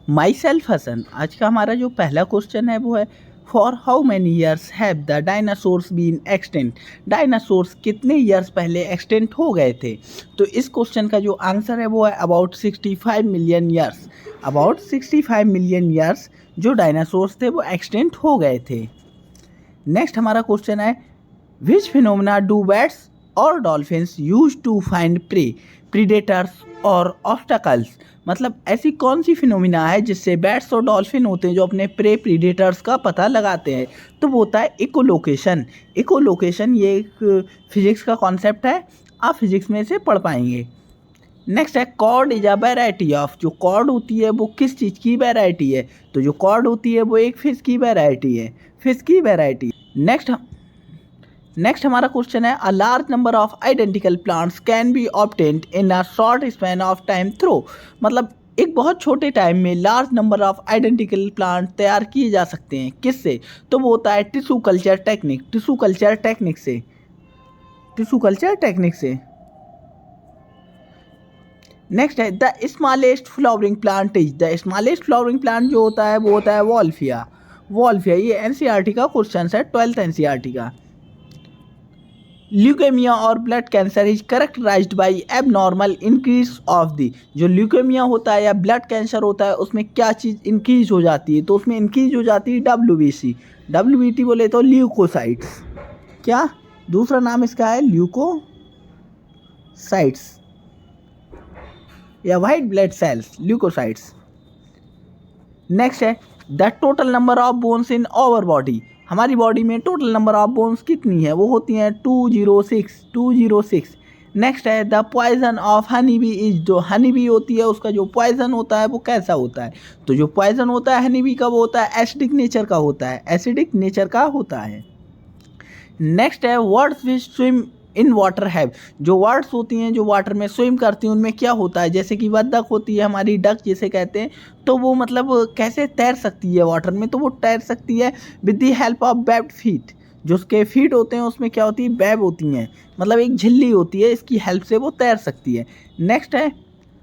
My self Hasan. आज का हमारा जो पहला क्वेश्चन है वो है for how many years have the dinosaurs been extant. Dinosaurs कितने ईयर्स पहले एक्सटेंट हो गए थे। तो इस क्वेश्चन का जो आंसर है वो है about 65 million years. About 65 million years जो डायनासोर्स थे वो एक्सटेंट हो गए थे। नेक्स्ट हमारा क्वेश्चन है विच फिनोमेना डू बैट्स और dolphins use to find prey predators और ऑब्स्टकल्स। मतलब ऐसी कौन सी फिनोमिना है जिससे बैट्स और डॉल्फिन होते हैं जो अपने प्रे प्रीडेटर्स का पता लगाते हैं। तो वो होता है इकोलोकेशन। इकोलोकेशन ये एक फिजिक्स का कॉन्सेप्ट है, आप फिजिक्स में से पढ़ पाएंगे। नेक्स्ट है cord is a variety of. जो कॉर्ड होती है वो किस चीज़ की वेराइटी है। तो जो कॉर्ड होती है वो एक फिश की वेराइटी है, फिश की वेराइटी। नेक्स्ट हमारा क्वेश्चन है a large number of identical plants can be obtained in a short span of time through. मतलब एक बहुत छोटे टाइम में large number of identical plant तैयार किए जा सकते हैं किससे। तो वो होता है tissue culture technique. Tissue culture technique से। टिश्यू कल्चर टेक्निक से। नेक्स्ट है the smallest flowering plant is. The smallest flowering plant जो होता है वो होता है वॉल्फिया। वॉल्फिया ये एनसीईआरटी का क्वेश्चन है, 12th एनसीईआरटी का। ल्यूकेमिया और blood cancer is characterized by abnormal increase of the. जो ल्यूकेमिया होता है या ब्लड कैंसर होता है उसमें क्या चीज़ इंक्रीज हो जाती है। तो उसमें इंक्रीज हो जाती है WBC। WBT बोले तो ल्यूकोसाइट्स। क्या दूसरा नाम इसका है ल्यूकोसाइट्स या white blood cells, leucocytes. Next है the total number of bones in our body. हमारी बॉडी में टोटल नंबर ऑफ बोन्स कितनी है, वो होती हैं 206। नेक्स्ट है the poison of honey bee is. जो हनी बी होती है उसका जो पॉइजन होता है वो कैसा होता है। तो जो पॉइजन होता है हनी बी का वो होता है एसिडिक नेचर का होता है, एसिडिक नेचर का होता है। नेक्स्ट है words which swim in water have. जो वर्ड्स होती हैं जो वाटर में स्विम करती हैं उनमें क्या होता है। जैसे कि बत्तख होती है हमारी, डक जिसे कहते हैं, तो वो मतलब कैसे तैर सकती है वाटर में। तो वो तैर सकती है with the help of webbed feet. जो उसके फीट होते हैं उसमें क्या होती है, वेब होती हैं, मतलब एक झिल्ली होती है, इसकी हेल्प से वो तैर सकती है। नेक्स्ट है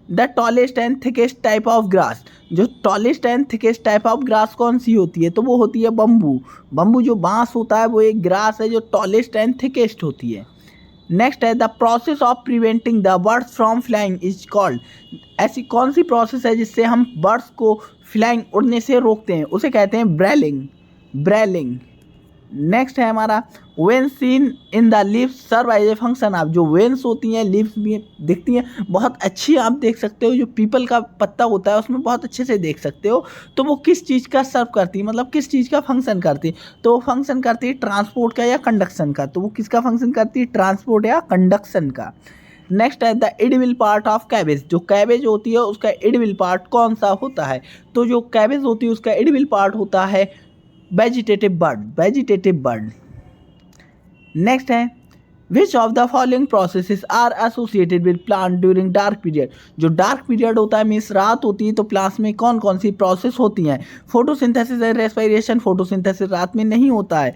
the tallest and thickest type of grass. जो tallest and thickest type of grass कौन सी होती है। तो वो होती है बम्बू। बम्बू जो बांस होता है वो एक ग्रास है जो टॉलेस्ट एंड थिकेस्ट होती है। नेक्स्ट है the process of preventing the birds from flying is called. ऐसी कौन सी प्रोसेस है जिससे हम बर्ड्स को फ्लाइंग उड़ने से रोकते हैं, उसे कहते हैं ब्रेलिंग। ब्रेलिंग। नेक्स्ट है हमारा vein seen in the leaves serve as a function of. जो वेन्स होती हैं लीव्स भी दिखती हैं बहुत अच्छी, आप देख सकते हो जो पीपल का पत्ता होता है उसमें बहुत अच्छे से देख सकते हो। तो वो किस चीज़ का सर्व करती है, मतलब किस चीज़ का फंक्शन करती है। तो वो फंक्शन करती है ट्रांसपोर्ट का या कंडक्शन का। तो वो किसका फंक्शन करती है, ट्रांसपोर्ट या कंडक्शन का। नेक्स्ट है the edible part of cabbage. जो कैबेज होती है उसका एडिबल पार्ट कौन सा होता है। तो जो कैबेज होती है उसका एडिबल पार्ट होता है vegetative bud, vegetative bud. Next है which of the following processes are associated with plant during dark period. जो डार्क पीरियड होता है मीन्स रात होती है, तो प्लांट्स में कौन कौन सी प्रोसेस होती हैं। Photosynthesis and respiration. फोटोसिंथेसिस रात में नहीं होता है।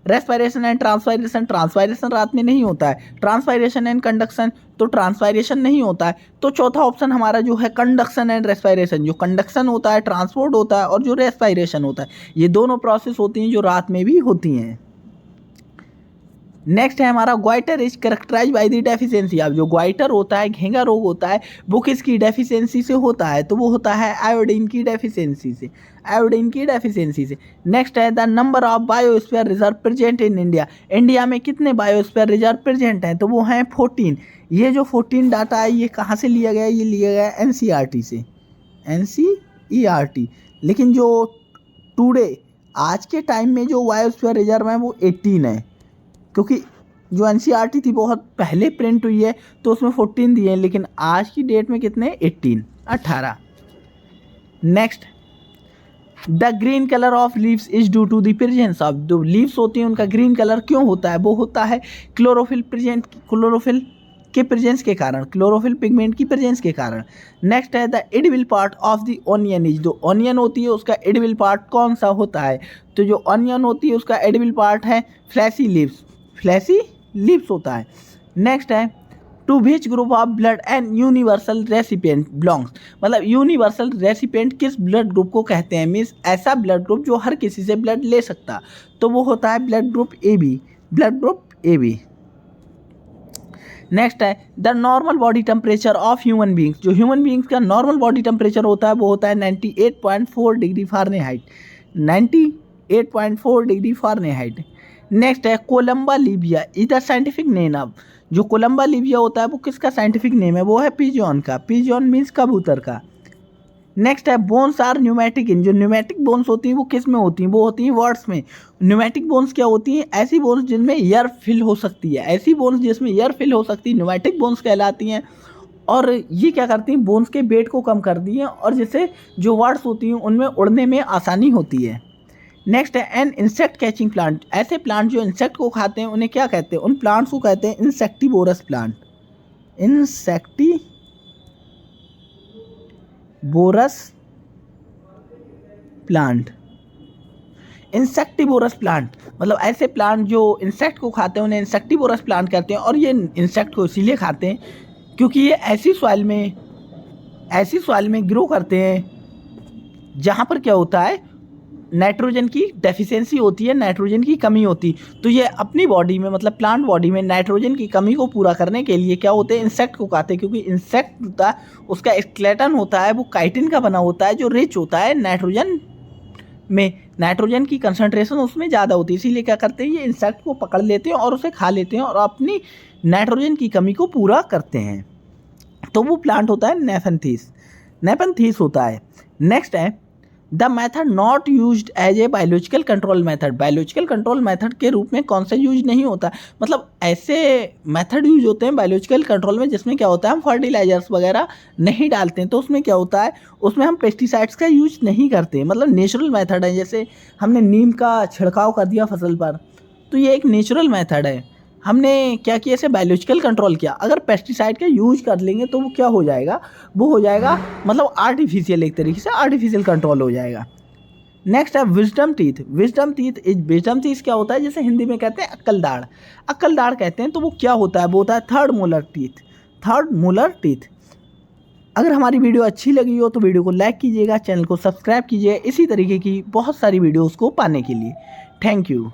Respiration and transpiration. ट्रांसपायरेशन रात में नहीं होता है। Transpiration and conduction. तो ट्रांसपायरेशन नहीं होता है। तो चौथा ऑप्शन हमारा जो है कंडक्शन एंड रेस्पिरेशन। जो कंडक्शन होता है ट्रांसपोर्ट होता है, और जो रेस्पिरेशन होता है ये दोनों प्रोसेस होती हैं जो रात में भी होती हैं। नेक्स्ट है हमारा goitre is characterize by the deficiency. अब जो ग्वाइटर होता है, घेंगा रोग होता है, वो किसकी डेफिशिएंसी से होता है। तो वो होता है आयोडीन की डेफिशिएंसी से, आयोडीन की डेफिशिएंसी से। नेक्स्ट है the number of biosphere reserve present in India. India में कितने बायोस्फीयर रिजर्व प्रेजेंट हैं। तो वो हैं 14। ये जो 14 डाटा है ये कहाँ से लिया गया, ये लिया गया एनसीईआरटी से, एनसीईआरटी। लेकिन जो टुडे आज के टाइम में जो बायोस्फीयर रिजर्व है वो 18 है, क्योंकि जो एनसीईआरटी थी बहुत पहले प्रिंट हुई है तो उसमें 14 दिए हैं, लेकिन आज की डेट में कितने, 18। Next the green colour of leaves is due to the presence of. जो लीव्स होती हैं उनका ग्रीन कलर क्यों होता है, वो होता है क्लोरोफिल के प्रेजेंस के कारण, क्लोरोफिल पिगमेंट की प्रेजेंस के कारण। नेक्स्ट है the edible part of the onion is. जो ऑनियन होती है उसका एडिबल पार्ट कौन सा होता है। तो जो ऑनियन होती है उसका एडिबल पार्ट है फ्लैशी लीव्स, फ्लैशी लीव्स होता है। नेक्स्ट है to which group of blood and universal recipient belongs, मतलब यूनिवर्सल रेसिपिएंट किस ब्लड ग्रुप को कहते हैं, मीन्स ऐसा ब्लड ग्रुप जो हर किसी से ब्लड ले सकता, तो वो होता है blood group A B, blood group A B. Next है the normal body temperature of human beings, जो ह्यूमन बींग्स का नॉर्मल बॉडी टेम्परेचर होता है वो होता है 98.4 degree Fahrenheit, 98.4 degree Fahrenheit. Next है Columba livia is the scientific name of, जो कोलंबा लीबिया होता है वो किसका साइंटिफिक नेम है, वो है पिजॉन का, पिजॉन मीन्स कबूतर का। नेक्स्ट है बोन्स आर न्यूमेटिक इन, जो न्यूमेटिक बोन्स होती हैं वो किस में होती हैं, वो होती हैं वर्ड्स में। न्यूमेटिक बोन्स क्या होती हैं, ऐसी बोन्स जिनमें एयर फिल हो सकती है, ऐसी बोन्स जिसमें एयर फिल हो सकती है न्यूमेटिक बोन्स कहलाती हैं। और ये क्या करती हैं, बोन्स के वेट को कम करती हैं और जिससे जो वर्ड्स होती हैं उनमें उड़ने में आसानी होती है। नेक्स्ट है एन इंसेक्ट कैचिंग प्लांट, ऐसे प्लांट जो इंसेक्ट को खाते हैं उन्हें क्या कहते हैं, उन प्लांट्स को कहते हैं insectivorous plant, insectivorous plant. Insectivorous plant मतलब ऐसे प्लांट जो इंसेक्ट को खाते हैं उन्हें इंसेक्टिवोरस प्लांट कहते हैं। और ये इंसेक्ट को इसीलिए खाते हैं क्योंकि ये ऐसी सॉइल में ग्रो करते हैं जहाँ पर क्या होता है, नाइट्रोजन की डेफिशिएंसी होती है, नाइट्रोजन की कमी होती। तो ये अपनी बॉडी में मतलब प्लांट बॉडी में नाइट्रोजन की कमी को पूरा करने के लिए क्या होते हैं, इंसेक्ट को खाते हैं। क्योंकि इंसेक्ट होता है उसका स्केलेटन होता है वो काइटिन का बना होता है जो रिच होता है नाइट्रोजन में, नाइट्रोजन की कंसंट्रेशन उसमें ज़्यादा होती है। इसीलिए क्या करते हैं, ये इंसेक्ट को पकड़ लेते हैं और उसे खा लेते हैं और अपनी नाइट्रोजन की कमी को पूरा करते हैं। तो वो प्लांट होता है नेपेंथीस होता है। नेक्स्ट है the method not used as a biological control method, biological control method के रूप में कौन सा यूज नहीं होता, मतलब ऐसे मेथड यूज होते हैं बायोलॉजिकल कंट्रोल में जिसमें क्या होता है हम फर्टिलाइजर्स वगैरह नहीं डालते हैं। तो उसमें क्या होता है, उसमें हम पेस्टिसाइड्स का यूज नहीं करते, मतलब नेचुरल मेथड है। जैसे हमने नीम का छिड़काव कर दिया फसल पर, तो ये एक नेचुरल मेथड है। हमने क्या किया, इसे बायोलॉजिकल कंट्रोल किया। अगर पेस्टिसाइड का यूज कर लेंगे तो वो क्या हो जाएगा, वो हो जाएगा मतलब आर्टिफिशियल, एक तरीके से आर्टिफिशियल कंट्रोल हो जाएगा। नेक्स्ट है विजडम टीथ, विजडम टीथ क्या होता है, जैसे हिंदी में कहते हैं अक्कल दाढ़ कहते हैं। तो वो क्या होता है, वो होता है थर्ड मोलर टीथ। अगर हमारी वीडियो अच्छी लगी हो तो वीडियो को लाइक कीजिएगा, चैनल को सब्सक्राइब कीजिए इसी तरीके की बहुत सारी वीडियोज़ को पाने के लिए। Thank you.